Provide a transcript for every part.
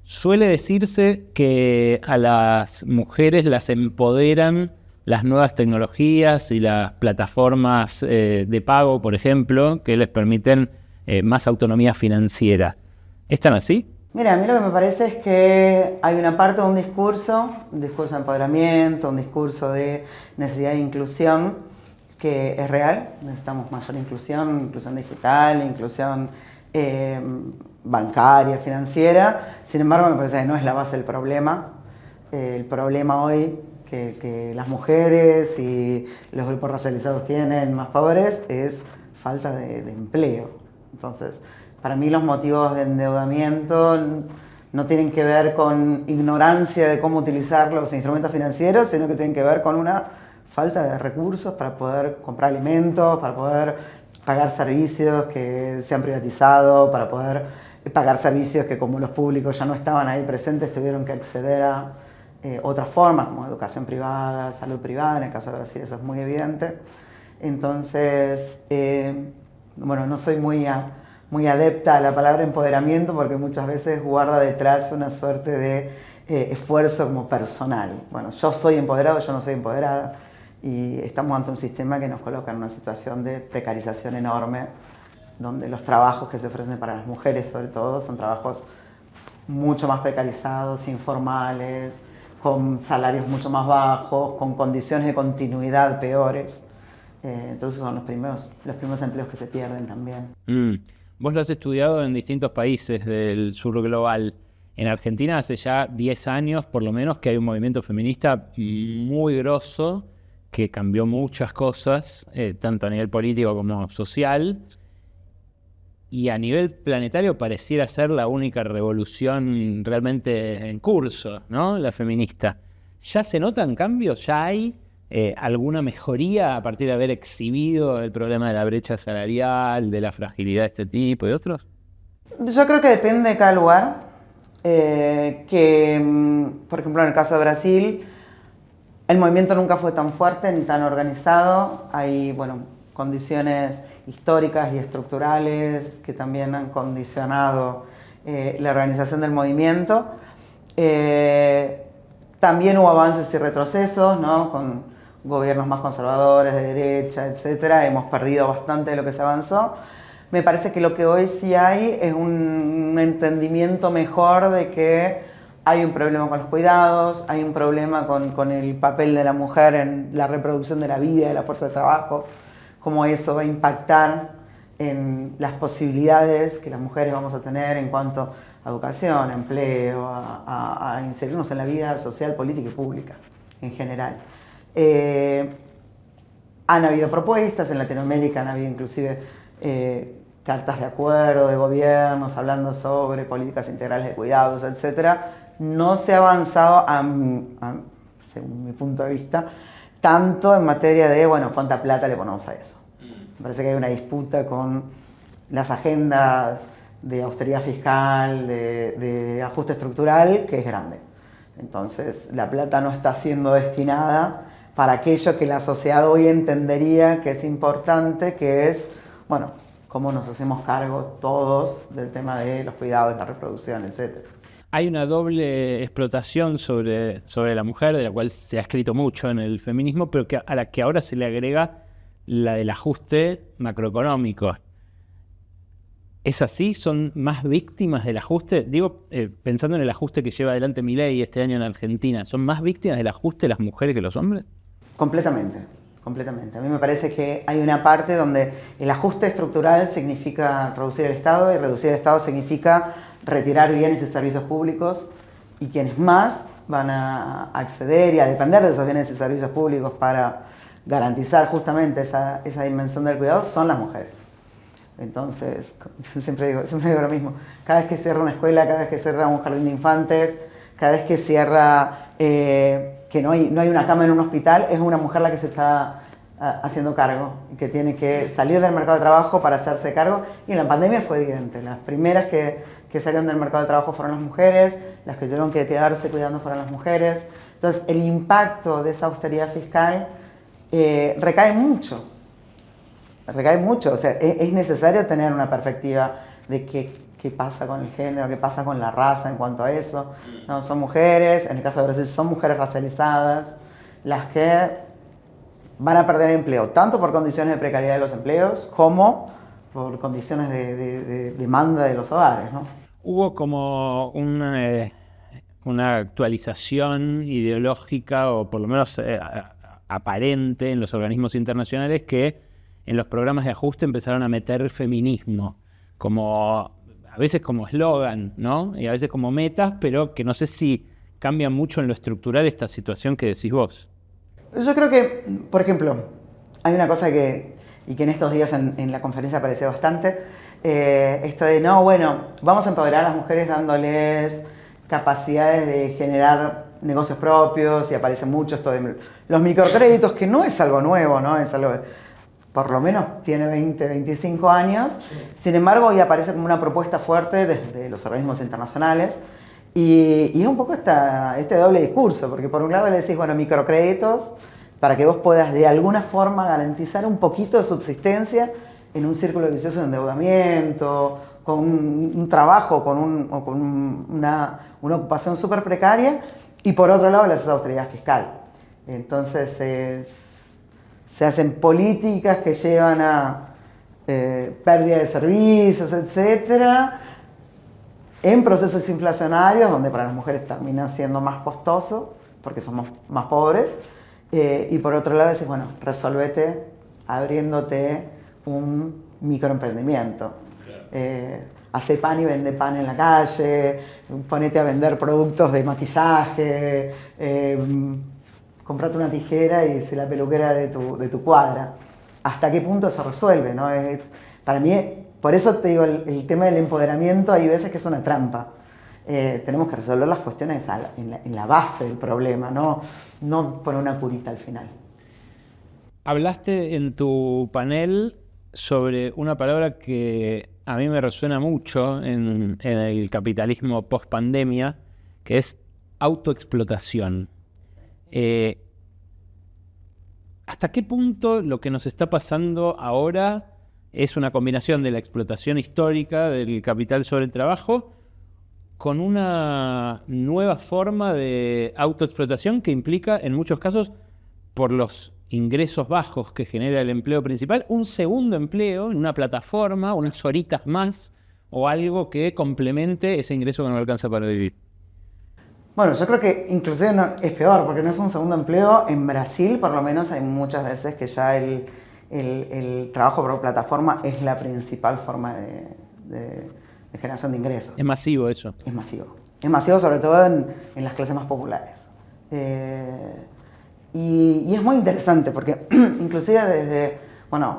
Suele decirse que a las mujeres las empoderan las nuevas tecnologías y las plataformas de pago, por ejemplo, que les permiten más autonomía financiera. ¿Están así? Mira, a mí lo que me parece es que hay una parte de un discurso de empoderamiento, un discurso de necesidad de inclusión, que es real. Necesitamos mayor inclusión digital, inclusión bancaria, financiera. Sin embargo, me parece que no es la base del problema. El problema hoy que las mujeres y los grupos racializados tienen más pobres es falta de empleo. Entonces, para mí los motivos de endeudamiento no tienen que ver con ignorancia de cómo utilizar los instrumentos financieros, sino que tienen que ver con una falta de recursos para poder comprar alimentos, para poder pagar servicios que se han privatizado, para poder pagar servicios que, como los públicos ya no estaban ahí presentes, tuvieron que acceder a otras formas, como educación privada, salud privada. En el caso de Brasil eso es muy evidente. Entonces, bueno, no soy muy adepta a la palabra empoderamiento, porque muchas veces guarda detrás una suerte de esfuerzo como personal. Bueno, yo soy empoderado, yo no soy empoderada, y estamos ante un sistema que nos coloca en una situación de precarización enorme, donde los trabajos que se ofrecen para las mujeres, sobre todo, son trabajos mucho más precarizados, informales, con salarios mucho más bajos, con condiciones de continuidad peores. Entonces son los primeros empleos que se pierden también. Vos lo has estudiado en distintos países del sur global. En Argentina hace ya 10 años, por lo menos, que hay un movimiento feminista muy grosso que cambió muchas cosas, tanto a nivel político como social. Y a nivel planetario pareciera ser la única revolución realmente en curso, ¿no? La feminista. ¿Ya se notan cambios? ¿Ya hay alguna mejoría a partir de haber exhibido el problema de la brecha salarial, de la fragilidad de este tipo y otros? Yo creo que depende de cada lugar. Por ejemplo, en el caso de Brasil, el movimiento nunca fue tan fuerte ni tan organizado. Hay, bueno, condiciones históricas y estructurales que también han condicionado la organización del movimiento. También hubo avances y retrocesos, ¿no? Con gobiernos más conservadores, de derecha, etcétera. Hemos perdido bastante de lo que se avanzó. Me parece que lo que hoy sí hay es un entendimiento mejor de que hay un problema con los cuidados, hay un problema con el papel de la mujer en la reproducción de la vida, de la fuerza de trabajo, cómo eso va a impactar en las posibilidades que las mujeres vamos a tener en cuanto a educación, a empleo, a inserirnos en la vida social, política y pública en general. Han habido propuestas, en Latinoamérica han habido inclusive cartas de acuerdo de gobiernos hablando sobre políticas integrales de cuidados, etc. No se ha avanzado, según mi punto de vista, tanto en materia de, bueno, cuánta plata le ponemos a eso. Me parece que hay una disputa con las agendas de austeridad fiscal, de ajuste estructural, que es grande. Entonces, la plata no está siendo destinada para aquello que la sociedad hoy entendería que es importante, que es, bueno, cómo nos hacemos cargo todos del tema de los cuidados, la reproducción, etc. Hay una doble explotación sobre la mujer, de la cual se ha escrito mucho en el feminismo, pero a la que ahora se le agrega la del ajuste macroeconómico. ¿Es así? ¿Son más víctimas del ajuste? Digo, pensando en el ajuste que lleva adelante Milei este año en Argentina, ¿son más víctimas del ajuste las mujeres que los hombres? Completamente, completamente. A mí me parece que hay una parte donde el ajuste estructural significa reducir el Estado, y reducir el Estado significa retirar bienes y servicios públicos, y quienes más van a acceder y a depender de esos bienes y servicios públicos para garantizar justamente esa dimensión del cuidado son las mujeres. Entonces, siempre digo lo mismo. Cada vez que cierra una escuela, cada vez que cierra un jardín de infantes, cada vez que cierra, que no hay una cama en un hospital, es una mujer la que se está haciendo cargo, que tiene que salir del mercado de trabajo para hacerse cargo. Y en la pandemia fue evidente. Las primeras que salieron del mercado de trabajo fueron las mujeres, las que tuvieron que quedarse cuidando fueron las mujeres. Entonces, el impacto de esa austeridad fiscal recae mucho. O sea, es necesario tener una perspectiva de que qué pasa con el género, qué pasa con la raza en cuanto a eso. No, son mujeres, en el caso de Brasil son mujeres racializadas, las que van a perder empleo, tanto por condiciones de precariedad de los empleos como por condiciones de demanda de los hogares, ¿no? Hubo como una actualización ideológica, o por lo menos aparente, en los organismos internacionales, que en los programas de ajuste empezaron a meter feminismo, como a veces como eslogan, ¿no? Y a veces como metas, pero que no sé si cambia mucho en lo estructural esta situación que decís vos. Yo creo que, por ejemplo, hay una cosa que en estos días en la conferencia apareció bastante, esto de, no, bueno, vamos a empoderar a las mujeres dándoles capacidades de generar negocios propios, y aparece mucho esto de los microcréditos, que no es algo nuevo, ¿no? Es algo, por lo menos tiene 20, 25 años, sí. Sin embargo, hoy aparece como una propuesta fuerte desde los organismos internacionales, y es un poco este doble discurso, porque por un lado le decís, bueno, microcréditos, para que vos puedas de alguna forma garantizar un poquito de subsistencia en un círculo vicioso de endeudamiento, con un trabajo, con una ocupación súper precaria, y por otro lado le haces austeridad fiscal. Entonces se hacen políticas que llevan a pérdida de servicios, etcétera, en procesos inflacionarios, donde para las mujeres termina siendo más costoso, porque somos más pobres, y por otro lado decís, bueno, resolvete abriéndote un microemprendimiento. Hace pan y vende pan en la calle, ponete a vender productos de maquillaje, comprate una tijera y sé la peluquera de tu cuadra. ¿Hasta qué punto eso resuelve, no? Para mí, por eso te digo, el tema del empoderamiento hay veces que es una trampa. Tenemos que resolver las cuestiones en la base del problema, no poner una curita al final. Hablaste en tu panel sobre una palabra que a mí me resuena mucho en el capitalismo post-pandemia, que es autoexplotación. ¿Hasta qué punto lo que nos está pasando ahora es una combinación de la explotación histórica del capital sobre el trabajo con una nueva forma de autoexplotación que implica, en muchos casos, por los ingresos bajos que genera el empleo principal, un segundo empleo en una plataforma, unas horitas más, o algo que complemente ese ingreso que no alcanza para vivir? Bueno, yo creo que inclusive es peor, porque no es un segundo empleo. En Brasil, por lo menos, hay muchas veces que ya el trabajo por plataforma es la principal forma de generación de ingresos. ¿Es masivo eso? Es masivo. Es masivo sobre todo en las clases más populares. Y es muy interesante porque inclusive desde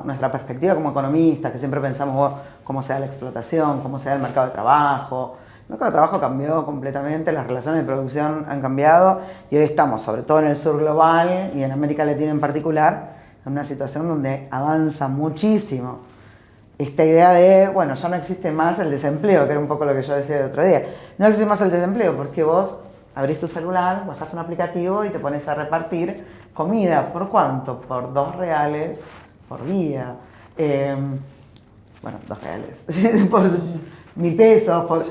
nuestra perspectiva como economistas, que siempre pensamos cómo se da la explotación, cómo se da el mercado de trabajo. El mercado de trabajo cambió completamente, las relaciones de producción han cambiado, y hoy estamos, sobre todo en el sur global y en América Latina en particular, en una situación donde avanza muchísimo esta idea de, ya no existe más el desempleo, que era un poco lo que yo decía el otro día. No existe más el desempleo porque vos abrís tu celular, bajás un aplicativo y te pones a repartir comida. ¿Por cuánto? Por $2 por día. 2 reales. Por 1.000 pesos.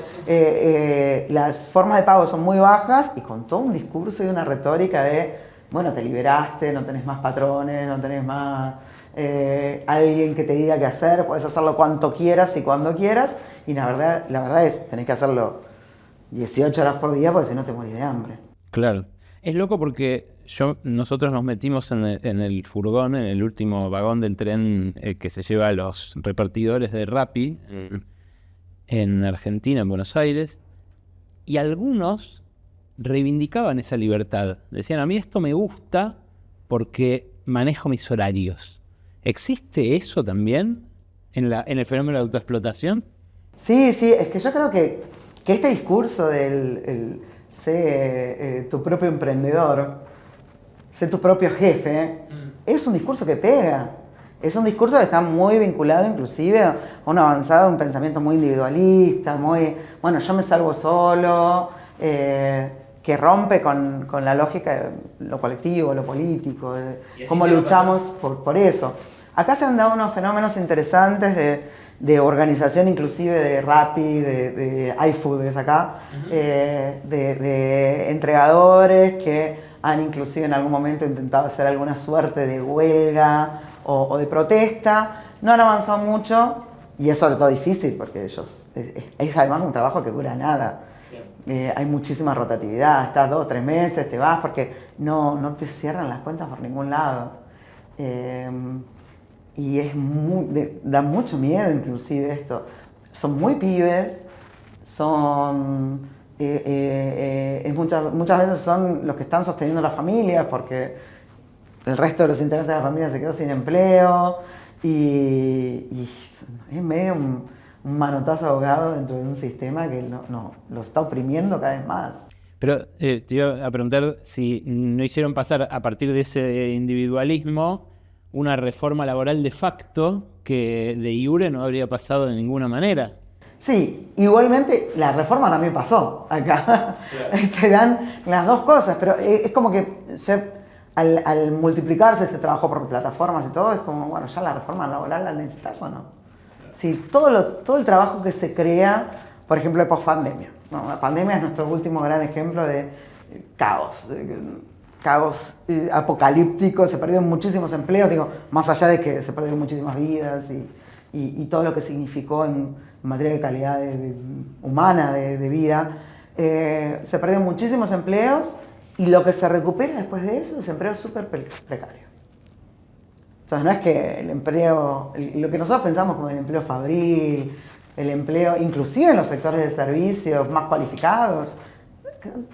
Las formas de pago son muy bajas, y con todo un discurso y una retórica de, te liberaste, no tenés más patrones, no tenés más alguien que te diga qué hacer, puedes hacerlo cuanto quieras y cuando quieras, y la verdad es, tenés que hacerlo 18 horas por día, porque si no te morís de hambre. Claro. Es loco porque nosotros nos metimos en el furgón, en el último vagón del tren que se lleva a los repartidores de Rappi en Argentina, en Buenos Aires, y algunos reivindicaban esa libertad. Decían, a mí esto me gusta porque manejo mis horarios. ¿Existe eso también en el fenómeno de autoexplotación? Sí, es que yo creo que este discurso del sé tu propio emprendedor, sé tu propio jefe, es un discurso que pega. Es un discurso que está muy vinculado inclusive a una avanzada, un pensamiento muy individualista, yo me salvo solo, que rompe con la lógica de lo colectivo, lo político, de cómo luchamos por eso. Acá se han dado unos fenómenos interesantes de organización inclusive de Rappi, de iFood, es acá, de entregadores que han inclusive en algún momento intentado hacer alguna suerte de huelga o de protesta. No han avanzado mucho y es sobre todo difícil porque ellos, es además un trabajo que dura nada. Hay muchísima rotatividad, estás 2 o 3 meses, te vas porque no te cierran las cuentas por ningún lado. Y da mucho miedo inclusive esto. Son muy pibes, muchas veces son los que están sosteniendo las familias porque el resto de los integrantes de la familia se quedó sin empleo y es medio un manotazo ahogado dentro de un sistema que los está oprimiendo cada vez más. Pero te iba a preguntar si no hicieron pasar a partir de ese individualismo una reforma laboral de facto que de iure no habría pasado de ninguna manera. Sí, igualmente la reforma también pasó acá. Claro. Se dan las dos cosas, pero es como que al multiplicarse este trabajo por plataformas y todo, es como, bueno, ya la reforma laboral la necesitas o no. Sí, todo el trabajo que se crea, por ejemplo, de pospandemia. ¿No? La pandemia es nuestro último gran ejemplo de caos apocalíptico, se perdieron muchísimos empleos, digo, más allá de que se perdieron muchísimas vidas y todo lo que significó en materia de calidad humana de vida, se perdieron muchísimos empleos y lo que se recupera después de eso es empleo súper precario. Entonces no es que el empleo, lo que nosotros pensamos como el empleo fabril, el empleo, inclusive en los sectores de servicios más cualificados,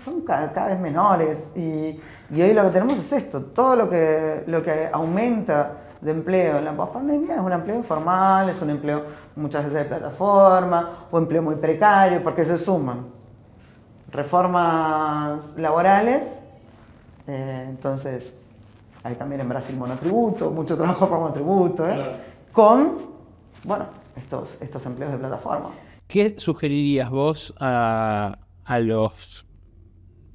son cada vez menores y hoy lo que tenemos es esto, todo lo que aumenta de empleo en la pospandemia es un empleo informal, es un empleo muchas veces de plataforma o empleo muy precario porque se suman reformas laborales, entonces hay también en Brasil monotributo, mucho trabajo por monotributo, claro. Con, bueno, estos empleos de plataforma. ¿Qué sugerirías vos a los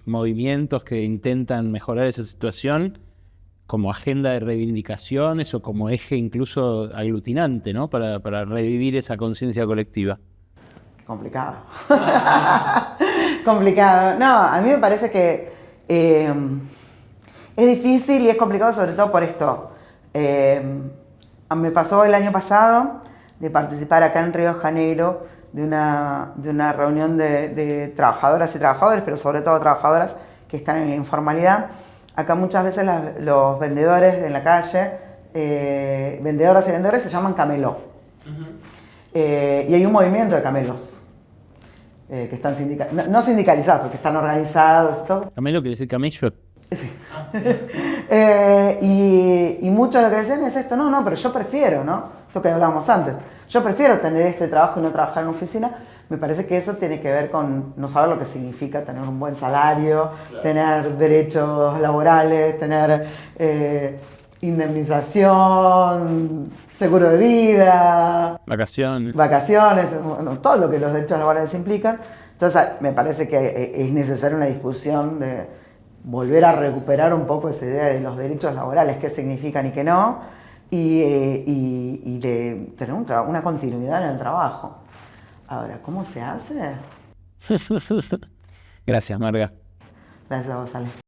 movimientos que intentan mejorar esa situación como agenda de reivindicaciones o como eje incluso aglutinante, ¿no? Para revivir esa conciencia colectiva? Complicado. Complicado. No, a mí me parece que es difícil y es complicado sobre todo por esto. Me pasó el año pasado de participar acá en Río de Janeiro de una reunión de trabajadoras y trabajadores, pero sobre todo trabajadoras que están en la informalidad. Acá muchas veces los vendedores en la calle, vendedoras y vendedores se llaman cameló. Y hay un movimiento de camelos que están no sindicalizados, porque están organizados y todo. ¿Camelo quiere decir camello? Sí. Y muchos lo que dicen es esto, no, pero yo prefiero, ¿no? Esto que hablábamos antes. Yo prefiero tener este trabajo y no trabajar en una oficina. Me parece que eso tiene que ver con no saber lo que significa tener un buen salario, claro. Tener derechos laborales, tener indemnización, seguro de vida, vacaciones, bueno, todo lo que los derechos laborales implican. Entonces me parece que es necesaria una discusión de volver a recuperar un poco esa idea de los derechos laborales, qué significan y qué no, y de tener una continuidad en el trabajo. Ahora, ¿cómo se hace? Gracias, Marga. Gracias a vos, Ale.